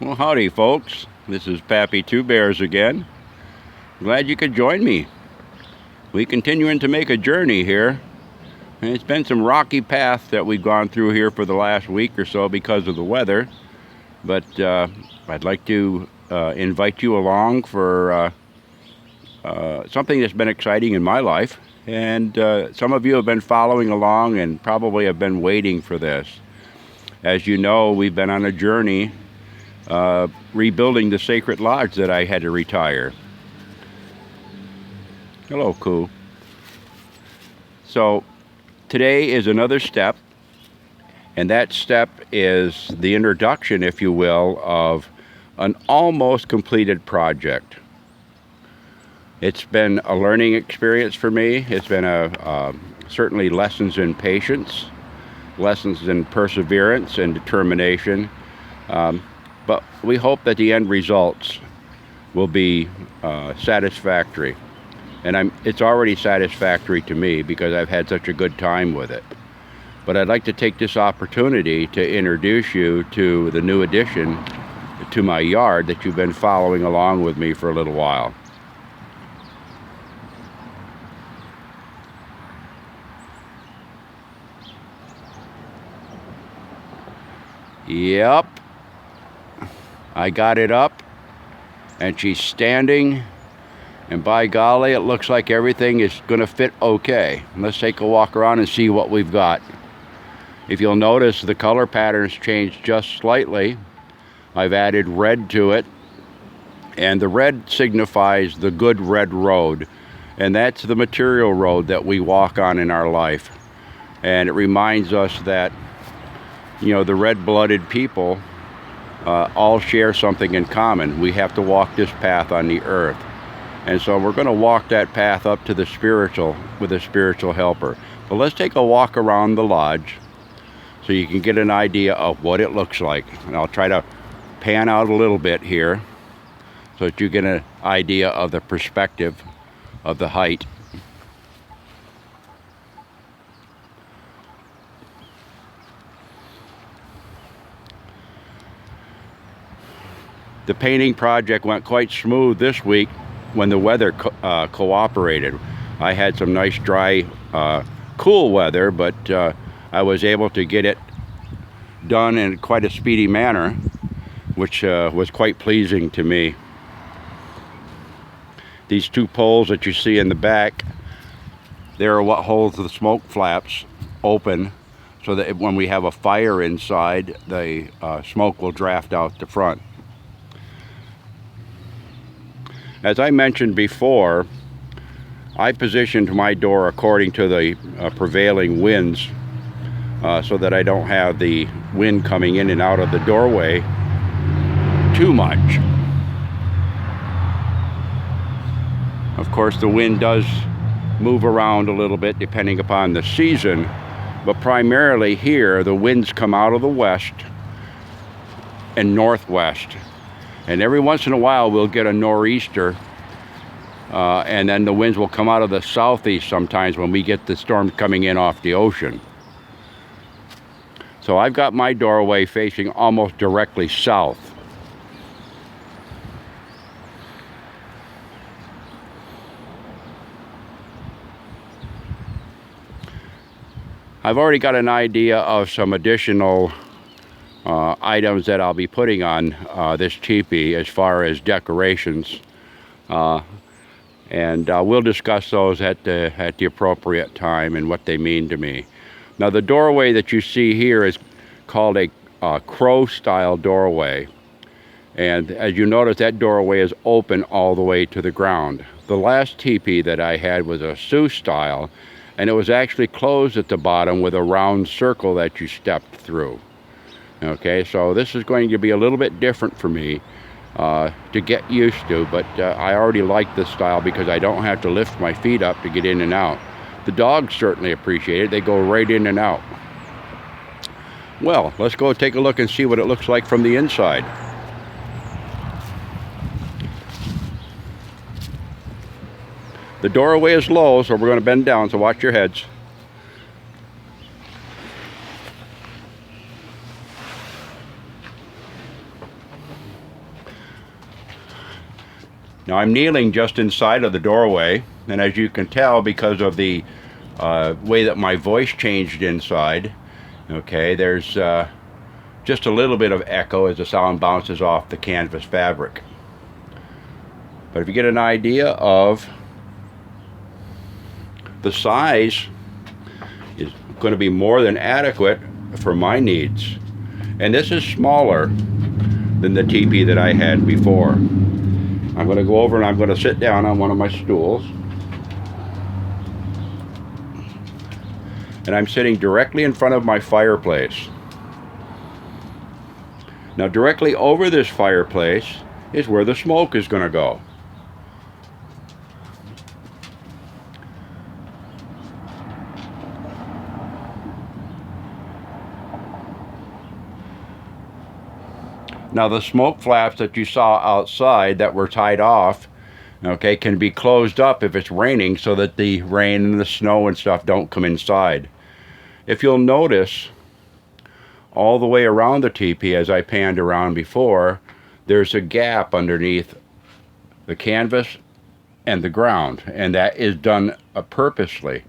Well, howdy, folks. This is Pappy Two Bears again. Glad you could join me. We continuing to make a journey here. And it's been some rocky path that we've gone through here for the last week or so because of the weather. But I'd like to invite you along for something that's been exciting in my life. And some of you have been following along and probably have been waiting for this. As you know, we've been on a journey rebuilding the sacred lodge that I had to retire. Hello, Koo. So today is another step, and that step is the introduction, if you will, of an almost completed project. It's been a learning experience for me. It's been certainly lessons in patience, lessons in perseverance and determination. But we hope that the end results will be satisfactory. And it's already satisfactory to me because I've had such a good time with it. But I'd like to take this opportunity to introduce you to the new addition to my yard that you've been following along with me for a little while. Yep. I got it up, and she's standing, and by golly, it looks like everything is going to fit okay. Let's take a walk around and see what we've got. If you'll notice, the color patterns changed just slightly. I've added red to it, and the red signifies the good red road, and that's the material road that we walk on in our life. And it reminds us that, you know, the red-blooded people all share something in common. We have to walk this path on the earth. And so we're going to walk that path up to the spiritual with a spiritual helper. But let's take a walk around the lodge so you can get an idea of what it looks like. And I'll try to pan out a little bit here so that you get an idea of the perspective of the height. The painting project went quite smooth this week when the weather cooperated. I had some nice dry, cool weather, but I was able to get it done in quite a speedy manner, which was quite pleasing to me. These two poles that you see in the back, they're what holds the smoke flaps open so that when we have a fire inside, the smoke will draft out the front. As I mentioned before, I positioned my door according to the prevailing winds so that I don't have the wind coming in and out of the doorway too much. Of course, the wind does move around a little bit depending upon the season, but primarily here the winds come out of the west and northwest. And every once in a while we'll get a nor'easter, and then the winds will come out of the southeast sometimes when we get the storms coming in off the ocean. So I've got my doorway facing almost directly south. I've already got an idea of some additional items that I'll be putting on this teepee as far as decorations, and we'll discuss those at the appropriate time and what they mean to me. Now, the doorway that you see here is called a crow style doorway, and as you notice, that doorway is open all the way to the ground. The last teepee that I had was a Sioux style, and it was actually closed at the bottom with a round circle that you stepped through. Okay, so this is going to be a little bit different for me to get used to, but I already like this style because I don't have to lift my feet up to get in and out. The dogs certainly appreciate it. They go right in and out. Well, let's go take a look and see what it looks like from the inside. The doorway is low, so we're going to bend down, so watch your heads. Now I'm kneeling just inside of the doorway, and as you can tell, because of the way that my voice changed inside, okay, there's just a little bit of echo as the sound bounces off the canvas fabric. But if you get an idea of the size, is going to be more than adequate for my needs. And this is smaller than the teepee that I had before. I'm going to go over and I'm going to sit down on one of my stools. And I'm sitting directly in front of my fireplace. Now directly over this fireplace is where the smoke is going to go. Now the smoke flaps that you saw outside that were tied off, okay, can be closed up if it's raining so that the rain and the snow and stuff don't come inside. If you'll notice, all the way around the teepee, as I panned around before, there's a gap underneath the canvas and the ground, and that is done purposely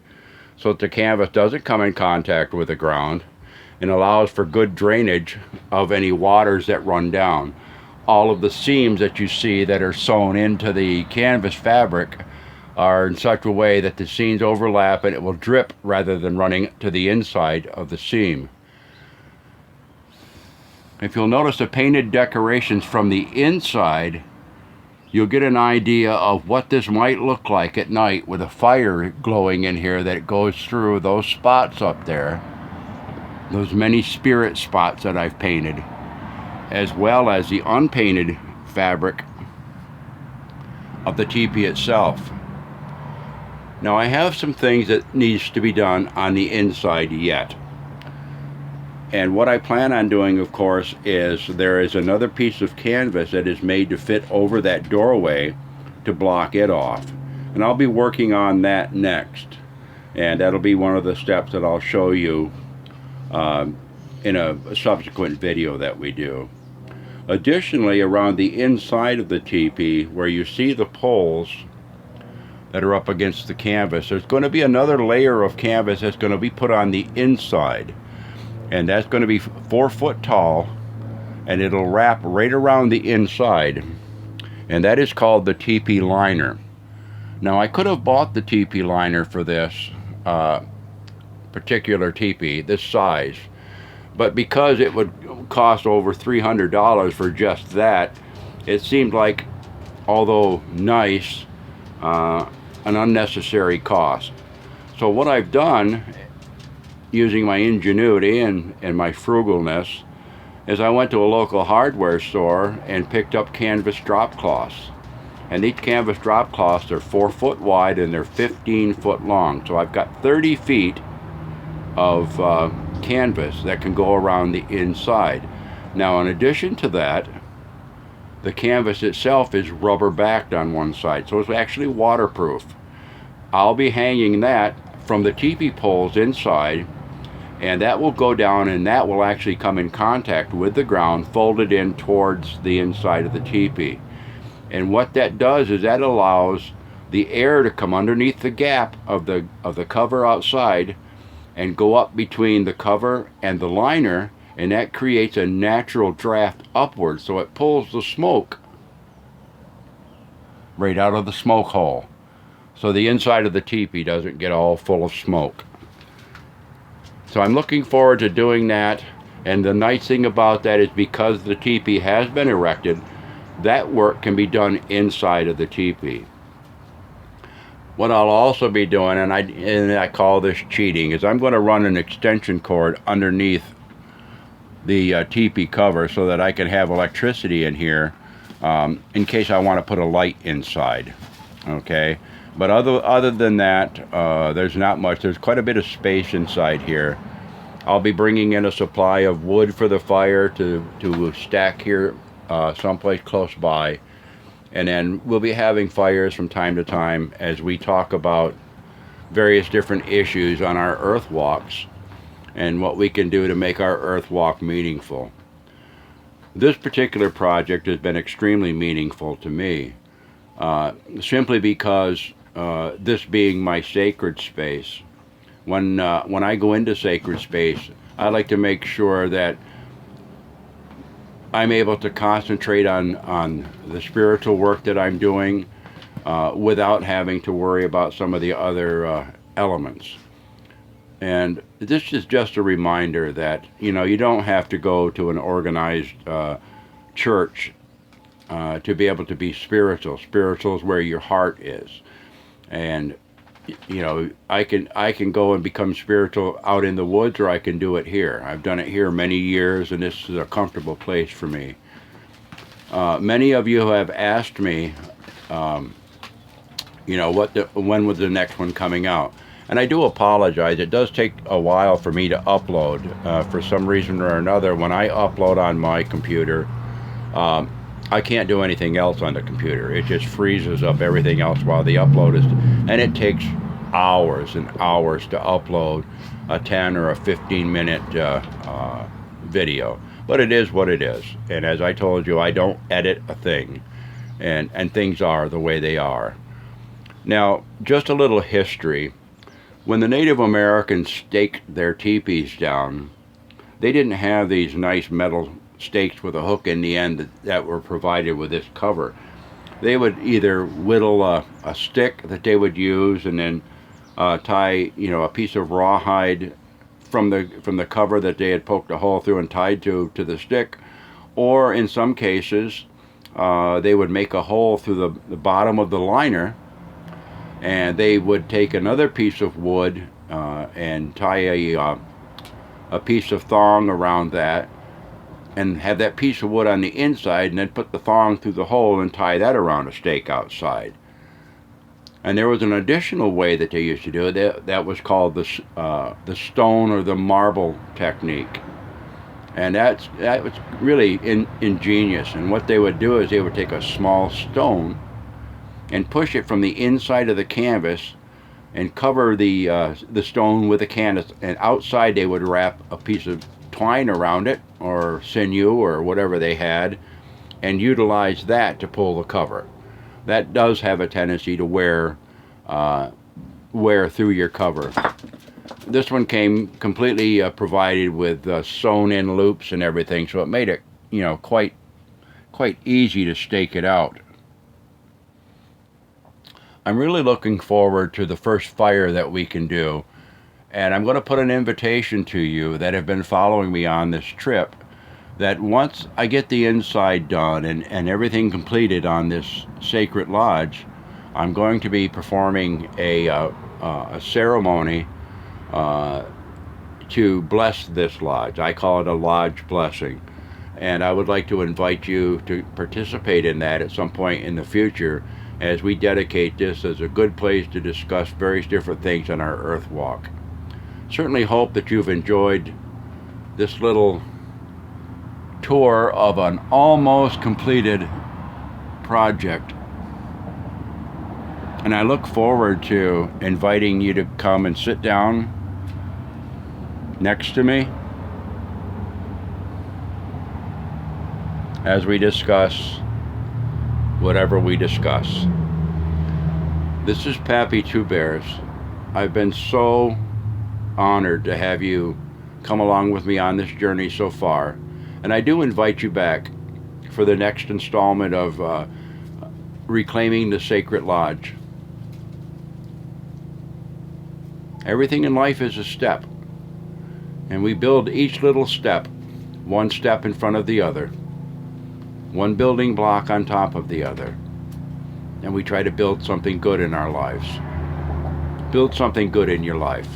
so that the canvas doesn't come in contact with the ground and allows for good drainage of any waters that run down. All of the seams that you see that are sewn into the canvas fabric are in such a way that the seams overlap and it will drip rather than running to the inside of the seam. If you'll notice the painted decorations from the inside, you'll get an idea of what this might look like at night with a fire glowing in here that goes through those spots up there. Those many spirit spots that I've painted, as well as the unpainted fabric of the teepee itself. Now I have some things that needs to be done on the inside yet. And what I plan on doing, of course, is there is another piece of canvas that is made to fit over that doorway to block it off. And I'll be working on that next. And that'll be one of the steps that I'll show you in a subsequent video that we do. Additionally, around the inside of the teepee, where you see the poles that are up against the canvas, there's going to be another layer of canvas that's going to be put on the inside. And that's going to be 4 foot tall, and it'll wrap right around the inside. And that is called the teepee liner. Now, I could have bought the teepee liner for this particular teepee, this size, but because it would cost over $300 for just that, it seemed like, although nice, an unnecessary cost. So what I've done, using my ingenuity and my frugalness, is I went to a local hardware store and picked up canvas drop cloths. And these canvas drop cloths are 4 foot wide and they're 15 foot long. So I've got 30 feet of canvas that can go around the inside. Now, in addition to that, the canvas itself is rubber backed on one side, so it's actually waterproof. I'll be hanging that from the teepee poles inside, and that will go down and that will actually come in contact with the ground, folded in towards the inside of the teepee. And what that does is that allows the air to come underneath the gap of the cover outside and go up between the cover and the liner, and that creates a natural draft upward, so it pulls the smoke right out of the smoke hole, so the inside of the teepee doesn't get all full of smoke. So I'm looking forward to doing that, and the nice thing about that is because the teepee has been erected, that work can be done inside of the teepee. What I'll also be doing, and I call this cheating, is I'm going to run an extension cord underneath the teepee cover so that I can have electricity in here in case I want to put a light inside. Okay, but other than that, there's not much. There's quite a bit of space inside here. I'll be bringing in a supply of wood for the fire to stack here someplace close by. And then we'll be having fires from time to time as we talk about various different issues on our earth walks and what we can do to make our earth walk meaningful. This particular project has been extremely meaningful to me. simply because this being my sacred space. When I go into sacred space, I like to make sure that I'm able to concentrate on the spiritual work that I'm doing without having to worry about some of the other elements. And this is just a reminder that, you don't have to go to an organized church to be able to be spiritual. Spiritual is where your heart is. And, I can go and become spiritual out in the woods, or I can do it here. I've done it here many years, and this is a comfortable place for me. Many of you have asked me, when was the next one coming out? And I do apologize. It does take a while for me to upload. For some reason or another, when I upload on my computer, I can't do anything else on the computer. It just freezes up everything else while the upload is, and it takes hours and hours to upload a 10 or a 15-minute video. But it is what it is. And as I told you, I don't edit a thing, and things are the way they are. Now, just a little history. When the Native Americans staked their teepees down, they didn't have these nice metal stakes with a hook in the end that were provided with this cover. They would either whittle a stick that they would use and then tie, a piece of rawhide from the cover that they had poked a hole through and tied to the stick, or in some cases they would make a hole through the bottom of the liner, and they would take another piece of wood and tie a piece of thong around that, and have that piece of wood on the inside, and then put the thong through the hole and tie that around a stake outside. And there was an additional way that they used to do it. That was called the stone or the marble technique. And that was really ingenious. And what they would do is they would take a small stone and push it from the inside of the canvas and cover the stone with a canvas. And outside they would wrap a piece of twine around it, or sinew, or whatever they had, and utilize that to pull the cover. That does have a tendency to wear through your cover. This one came completely provided with sewn in loops and everything, so it made it quite easy to stake it out. I'm really looking forward to the first fire that we can do. And I'm going to put an invitation to you that have been following me on this trip, that once I get the inside done and everything completed on this sacred lodge, I'm going to be performing a ceremony to bless this lodge. I call it a lodge blessing. And I would like to invite you to participate in that at some point in the future, as we dedicate this as a good place to discuss various different things on our earth walk. Certainly hope that you've enjoyed this little tour of an almost completed project. And I look forward to inviting you to come and sit down next to me as we discuss whatever we discuss. This is Pappy Two Bears. I've been so honored to have you come along with me on this journey so far, and I do invite you back for the next installment of Reclaiming the Sacred Lodge. Everything in life is a step, and we build each little step, one step in front of the other, one building block on top of the other, and we try to build something good in our lives. Build something good in your life.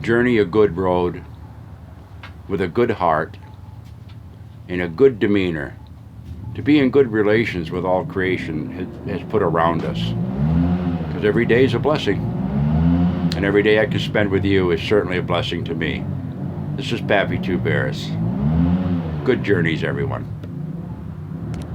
Journey a good road with a good heart, in a good demeanor, to be in good relations with all creation has put around us. Because every day is a blessing, and every day I can spend with you is certainly a blessing to me. This is Pappy Two Bears. Good journeys, everyone.